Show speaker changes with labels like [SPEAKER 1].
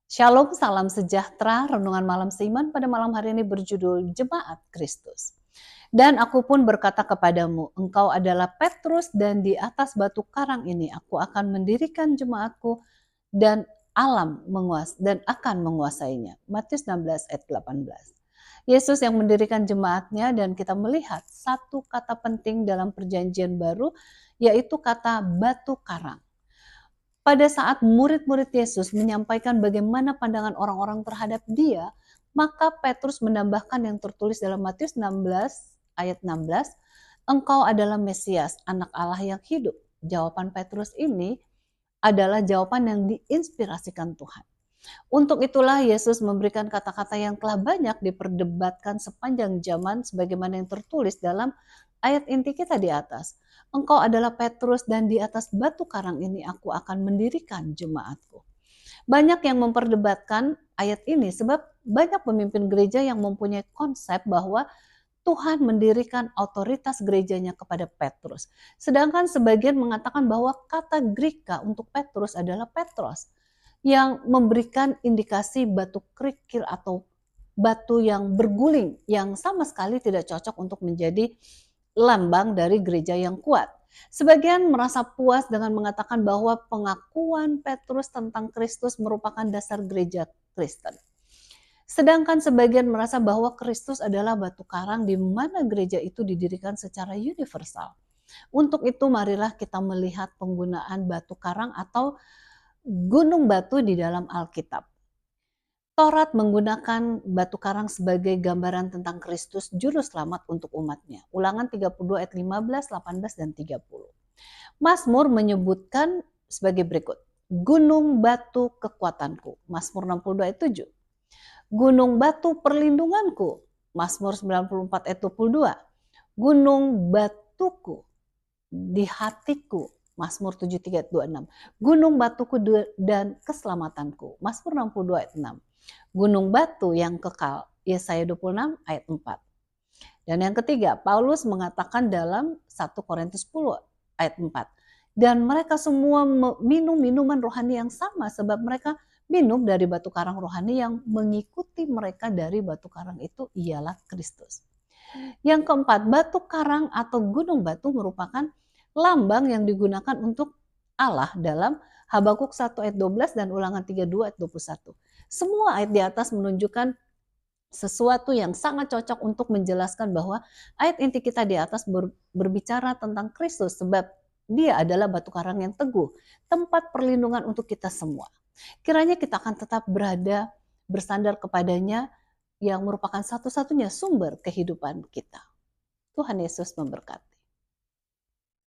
[SPEAKER 1] Shalom, salam sejahtera. Renungan malam seiman pada malam hari ini berjudul Jemaat Kristus. Dan aku pun berkata kepadamu, engkau adalah Petrus dan di atas batu karang ini aku akan mendirikan jemaatku dan dan akan menguasainya. Matius 16 ayat 18. Yesus yang mendirikan jemaatnya dan kita melihat satu kata penting dalam perjanjian baru yaitu kata batu karang. Pada saat murid-murid Yesus menyampaikan bagaimana pandangan orang-orang terhadap dia, maka Petrus menambahkan yang tertulis dalam Matius 16 ayat 16, engkau adalah Mesias, anak Allah yang hidup. Jawaban Petrus ini adalah jawaban yang diinspirasikan Tuhan. Untuk itulah Yesus memberikan kata-kata yang telah banyak diperdebatkan sepanjang zaman sebagaimana yang tertulis dalam ayat inti kita di atas. Engkau adalah Petrus dan di atas batu karang ini aku akan mendirikan jemaatku. Banyak yang memperdebatkan ayat ini sebab banyak pemimpin gereja yang mempunyai konsep bahwa Tuhan mendirikan otoritas gerejanya kepada Petrus. Sedangkan sebagian mengatakan bahwa kata Greka untuk Petrus adalah Petros yang memberikan indikasi batu kerikil atau batu yang berguling yang sama sekali tidak cocok untuk menjadi lambang dari gereja yang kuat. Sebagian merasa puas dengan mengatakan bahwa pengakuan Petrus tentang Kristus merupakan dasar gereja Kristen. Sedangkan sebagian merasa bahwa Kristus adalah batu karang di mana gereja itu didirikan secara universal. Untuk itu marilah kita melihat penggunaan batu karang atau gunung batu di dalam Alkitab. Taurat menggunakan batu karang sebagai gambaran tentang Kristus juru selamat untuk umatnya. Ulangan 32 ayat 15, 18, dan 30. Mazmur menyebutkan sebagai berikut. Gunung batu kekuatanku. Mazmur 62 ayat 7. Gunung batu perlindunganku. Mazmur 94 ayat 22. Gunung batuku di hatiku. Mazmur 73 ayat 26. Gunung batuku dan keselamatanku. Mazmur 62 ayat 6. Gunung batu yang kekal. Yesaya 26 ayat 4. Dan yang ketiga, Paulus mengatakan dalam 1 Korintus 10 ayat 4. Dan mereka semua minum minuman rohani yang sama sebab mereka minum dari batu karang rohani yang mengikuti mereka dari batu karang itu ialah Kristus. Yang keempat, batu karang atau gunung batu merupakan lambang yang digunakan untuk Allah dalam Habakuk 1 ayat 12 dan Ulangan 32 ayat 21. Semua ayat di atas menunjukkan sesuatu yang sangat cocok untuk menjelaskan bahwa ayat inti kita di atas berbicara tentang Kristus sebab dia adalah batu karang yang teguh, tempat perlindungan untuk kita semua. Kiranya kita akan tetap berada bersandar kepadanya yang merupakan satu-satunya sumber kehidupan kita. Tuhan Yesus memberkati.